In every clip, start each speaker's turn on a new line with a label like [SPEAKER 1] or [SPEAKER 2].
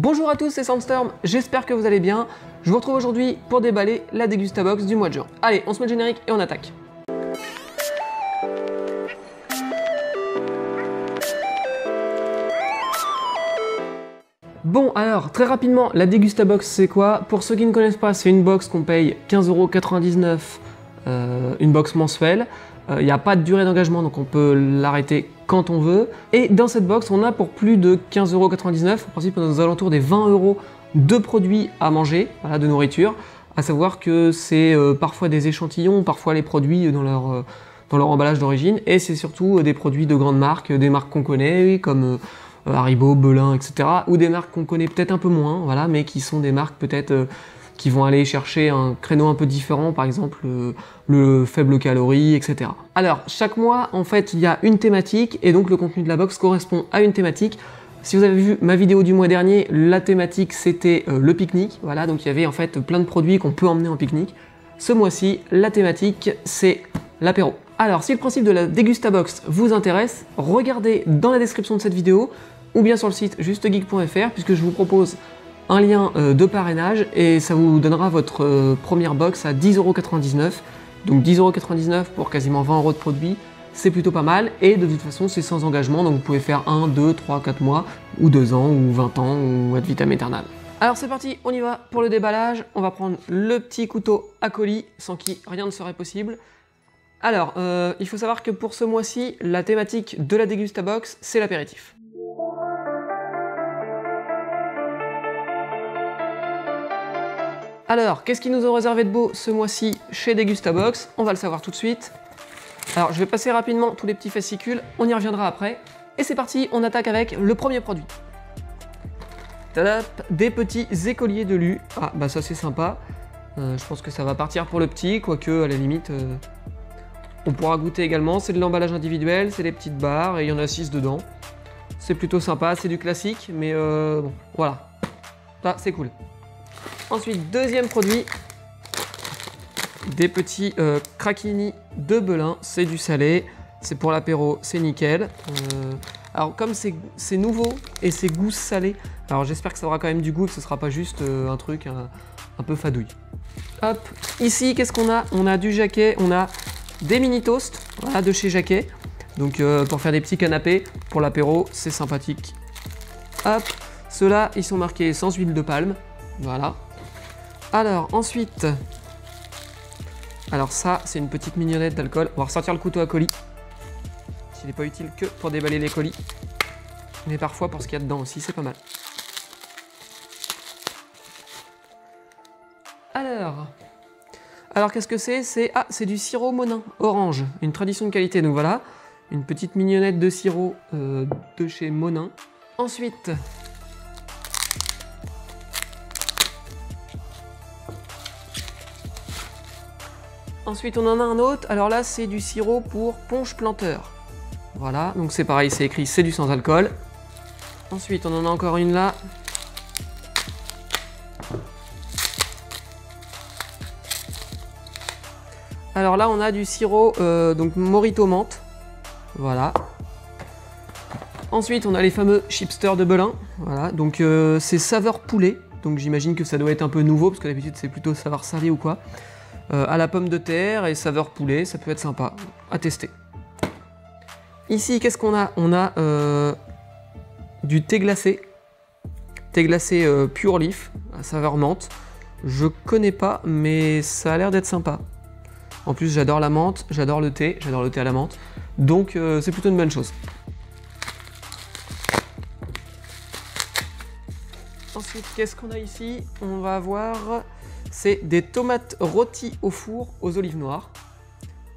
[SPEAKER 1] Bonjour à tous, c'est Sandstorm, j'espère que vous allez bien. Je vous retrouve aujourd'hui pour déballer la Dégustabox du mois de juin. Allez, on se met le générique et on attaque. Bon alors, très rapidement, la Dégustabox c'est quoi? Pour ceux qui ne connaissent pas, c'est une box qu'on paye 15,99 €, une box mensuelle. Il n'y a pas de durée d'engagement, donc on peut l'arrêter quand on veut. Et dans cette box, on a pour plus de 15,99 €, en principe aux alentours des 20 € de produits à manger, voilà, de nourriture. À savoir que c'est parfois des échantillons, parfois les produits dans leur emballage d'origine, et c'est surtout des produits de grandes marques, des marques qu'on connaît, comme Haribo, Belin, etc. Ou des marques qu'on connaît peut-être un peu moins, voilà, mais qui sont des marques peut-être qui vont aller chercher un créneau un peu différent, par exemple le faible calories, etc. Alors, chaque mois, en fait, il y a une thématique, et donc le contenu de la box correspond à une thématique. Si vous avez vu ma vidéo du mois dernier, la thématique c'était le pique-nique, voilà, donc il y avait en fait plein de produits qu'on peut emmener en pique-nique. Ce mois-ci, la thématique c'est l'apéro. Alors, si le principe de la Dégustabox vous intéresse, regardez dans la description de cette vidéo, ou bien sur le site justegeek.fr, puisque je vous propose un lien de parrainage et ça vous donnera votre première box à 10,99 €. Donc 10,99 € pour quasiment 20 € de produits, c'est plutôt pas mal, et de toute façon c'est sans engagement, donc vous pouvez faire 1, 2, 3, 4 mois, ou 2 ans, ou 20 ans, ou ad vitam aeternam. Alors c'est parti, on y va pour le déballage. On va prendre le petit couteau à colis, sans qui rien ne serait possible. Alors, il faut savoir que pour ce mois-ci, la thématique de la Dégustabox, c'est l'apéritif. Alors, qu'est-ce qu'ils nous ont réservé de beau ce mois-ci chez Dégustabox? On va le savoir tout de suite. Alors, je vais passer rapidement tous les petits fascicules, on y reviendra après. Et c'est parti, on attaque avec le premier produit. Tadap, des petits écoliers de Lu. Ah, bah ça c'est sympa. Je pense que ça va partir pour le petit, quoique à la limite, on pourra goûter également. C'est de l'emballage individuel, c'est des petites barres, et il y en a 6 dedans. C'est plutôt sympa, c'est du classique, mais bon, voilà. Ça, c'est cool. Ensuite, deuxième produit, des petits craquini de Belin, c'est du salé, c'est pour l'apéro, c'est nickel. Alors comme c'est nouveau et c'est goût salé, alors j'espère que ça aura quand même du goût, que ce sera pas juste un truc un peu fadouille. Hop, ici qu'est-ce qu'on a? On a du Jacquet, on a des mini toasts, voilà, de chez Jacquet. Donc pour faire des petits canapés, pour l'apéro, c'est sympathique. Hop, ceux-là, ils sont marqués sans huile de palme, voilà. Alors ensuite, alors ça c'est une petite mignonnette d'alcool. On va ressortir le couteau à colis. Il n'est pas utile que pour déballer les colis, mais parfois pour ce qu'il y a dedans aussi, c'est pas mal. Alors qu'est-ce que c'est? C'est du sirop Monin orange, une tradition de qualité. Donc voilà, une petite mignonnette de sirop de chez Monin. Ensuite, on en a un autre. Alors là, c'est du sirop pour ponche planteur. Voilà, donc c'est pareil, c'est écrit, c'est du sans alcool. Ensuite, on en a encore une là. Alors là, on a du sirop donc Morito menthe. Voilà. Ensuite, on a les fameux chipsters de Belin. Voilà, donc c'est saveur poulet. Donc j'imagine que ça doit être un peu nouveau, parce que d'habitude, c'est plutôt saveur salée ou quoi. À la pomme de terre et saveur poulet, ça peut être sympa à tester. Ici, qu'est-ce qu'on a? On a du thé glacé Pure Leaf, à saveur menthe. Je connais pas, mais ça a l'air d'être sympa. En plus, j'adore la menthe, j'adore le thé à la menthe, donc c'est plutôt une bonne chose. Ensuite, qu'est-ce qu'on a ici? On va avoir... c'est des tomates rôties au four aux olives noires.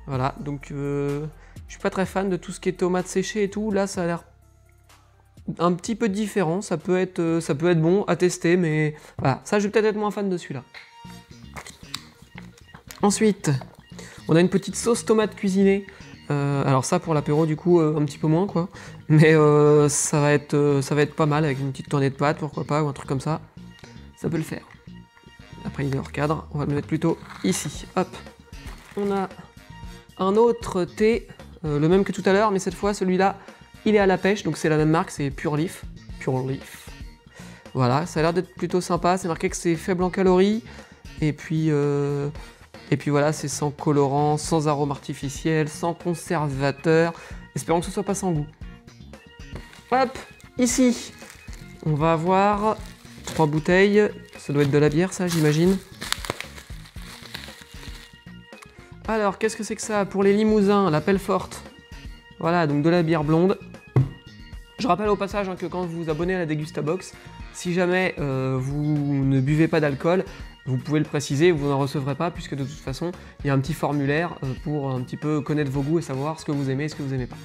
[SPEAKER 1] Voilà, donc je suis pas très fan de tout ce qui est tomates séchées et tout. Là, ça a l'air un petit peu différent. Ça peut être bon à tester, mais voilà, ça, je vais peut-être être moins fan de celui-là. Ensuite, on a une petite sauce tomate cuisinée. Alors ça, pour l'apéro, du coup, un petit peu moins, quoi. Mais ça va être pas mal avec une petite tournée de pâtes, pourquoi pas, ou un truc comme ça. Ça peut le faire. Après il est hors cadre, on va le mettre plutôt ici. Hop. On a un autre thé, le même que tout à l'heure, mais cette fois celui-là, il est à la pêche, donc c'est la même marque, c'est Pure Leaf. Voilà, ça a l'air d'être plutôt sympa. C'est marqué que c'est faible en calories. Et puis voilà, c'est sans colorant, sans arôme artificiel, sans conservateur. Espérons que ce soit pas sans goût. Hop, ici, on va avoir 3 bouteilles. Ça doit être de la bière, ça, j'imagine. Alors, qu'est-ce que c'est que ça? Pour les Limousins, la pelle forte. Voilà, donc de la bière blonde. Je rappelle au passage que quand vous vous abonnez à la Dégustabox, si jamais vous ne buvez pas d'alcool, vous pouvez le préciser, vous n'en recevrez pas, puisque de toute façon, il y a un petit formulaire pour un petit peu connaître vos goûts et savoir ce que vous aimez et ce que vous n'aimez pas.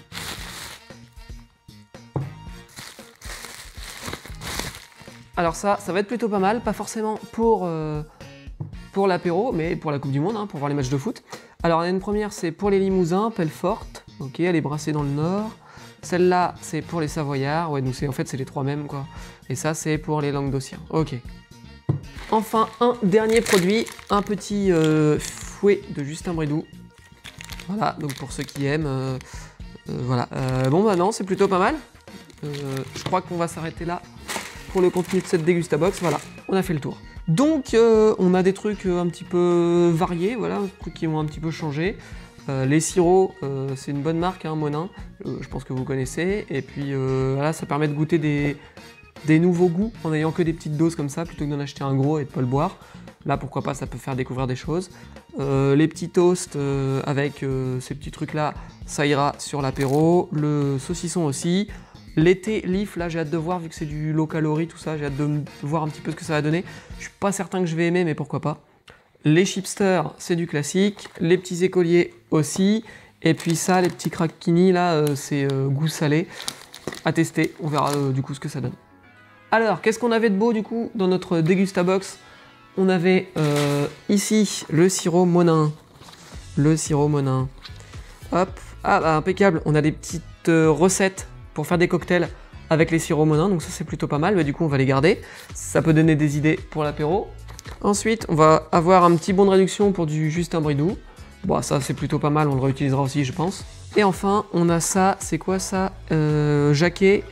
[SPEAKER 1] Alors ça va être plutôt pas mal, pas forcément pour l'apéro, mais pour la Coupe du Monde, hein, pour voir les matchs de foot. Alors, il y en a une première, c'est pour les Limousins, pelle forte. Ok, elle est brassée dans le Nord. Celle-là, c'est pour les Savoyards. Ouais, donc en fait, c'est les 3 mêmes, quoi. Et ça, c'est pour les Languedociens. Ok. Enfin, un dernier produit, un petit fouet de Justin Bridou. Voilà, donc pour ceux qui aiment, voilà. Bon, bah non, c'est plutôt pas mal. Je crois qu'on va s'arrêter là pour le contenu de cette Dégustabox. Voilà, on a fait le tour. Donc on a des trucs un petit peu variés, voilà, des trucs qui ont un petit peu changé. Les sirops, c'est une bonne marque, hein, Monin, je pense que vous connaissez. Et puis voilà, ça permet de goûter des nouveaux goûts en n'ayant que des petites doses comme ça, plutôt que d'en acheter un gros et de pas le boire. Là, pourquoi pas, ça peut faire découvrir des choses. Les petits toasts avec ces petits trucs-là, ça ira sur l'apéro. Le saucisson aussi. L'été Leaf, là j'ai hâte de voir, vu que c'est du low calorie, tout ça, j'ai hâte de voir un petit peu ce que ça va donner. Je suis pas certain que je vais aimer, mais pourquoi pas. Les chipsters, c'est du classique. Les petits écoliers aussi. Et puis ça, les petits crackini, là, c'est goût salé. À tester, on verra du coup ce que ça donne. Alors, qu'est-ce qu'on avait de beau du coup dans notre Dégustabox? On avait ici le sirop Monin. Le sirop Monin. Hop, ah bah impeccable, on a des petites recettes pour faire des cocktails avec les sirops Monin, donc ça c'est plutôt pas mal, mais du coup on va les garder. Ça peut donner des idées pour l'apéro. Ensuite, on va avoir un petit bon de réduction pour du Justin Bridou. Bon, ça c'est plutôt pas mal, on le réutilisera aussi, je pense. Et enfin, on a ça, c'est quoi ça? Jacquet,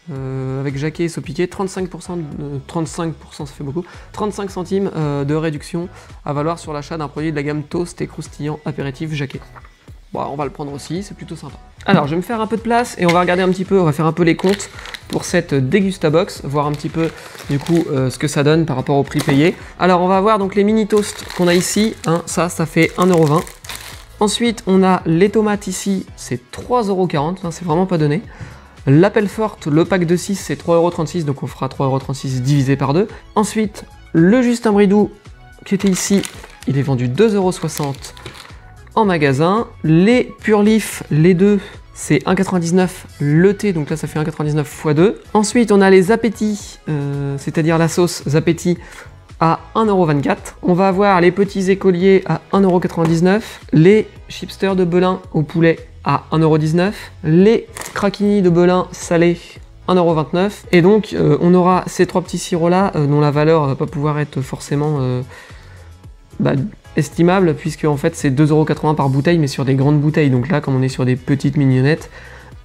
[SPEAKER 1] avec Jacquet et Saupiquet, 35%, 35%, ça fait beaucoup, 35 centimes de réduction à valoir sur l'achat d'un produit de la gamme Toast et Croustillant Apéritif Jacquet. Bon, on va le prendre aussi, c'est plutôt sympa. Alors, je vais me faire un peu de place et on va regarder un petit peu, on va faire un peu les comptes pour cette Dégustabox, voir un petit peu du coup ce que ça donne par rapport au prix payé. Alors, on va voir donc les mini toasts qu'on a ici, hein, ça fait 1,20 €. Ensuite, on a les tomates ici, c'est 3,40 €, hein, c'est vraiment pas donné. La pelle forte, le pack de 6, c'est 3,36 €, donc on fera 3,36 € divisé par 2. Ensuite, le Justin Bridou qui était ici, il est vendu 2,60 € en magasin. Les Pure Leaf, les deux, c'est 1,99 € le thé, donc là ça fait 1,99 x 2. Ensuite on a les appétits, c'est-à-dire la sauce Zapetti à 1,24 €. On va avoir les petits écoliers à 1,99 €, les chipsters de Belin au poulet à 1,19 €, les craquini de Belin salés 1,29 €. Et donc on aura ces 3 petits sirops là dont la valeur va pas pouvoir être forcément estimable, puisque en fait c'est 2,80 € par bouteille, mais sur des grandes bouteilles. Donc là, comme on est sur des petites mignonnettes,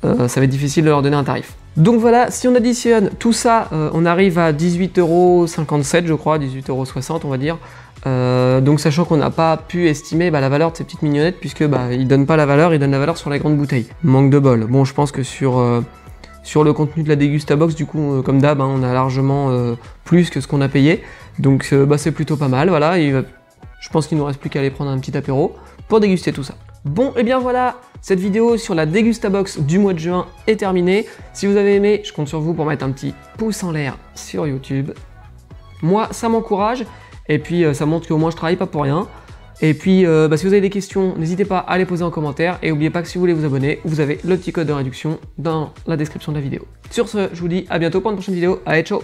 [SPEAKER 1] ça va être difficile de leur donner un tarif. Donc voilà, si on additionne tout ça, on arrive à 18,57 €, je crois, 18,60 € on va dire. Donc sachant qu'on n'a pas pu estimer la valeur de ces petites mignonnettes, puisque ils donnent pas la valeur, ils donnent la valeur sur la grande bouteille. Manque de bol. Bon, je pense que sur le contenu de la Dégustabox, du coup, comme d'hab, hein, on a largement plus que ce qu'on a payé. Donc c'est plutôt pas mal, voilà. Je pense qu'il ne nous reste plus qu'à aller prendre un petit apéro pour déguster tout ça. Bon, et bien voilà, cette vidéo sur la Dégustabox du mois de juin est terminée. Si vous avez aimé, je compte sur vous pour mettre un petit pouce en l'air sur YouTube. Moi, ça m'encourage, et puis ça montre qu'au moins je travaille pas pour rien. Et puis, si vous avez des questions, n'hésitez pas à les poser en commentaire. Et n'oubliez pas que si vous voulez vous abonner, vous avez le petit code de réduction dans la description de la vidéo. Sur ce, je vous dis à bientôt pour une prochaine vidéo. Allez, ciao!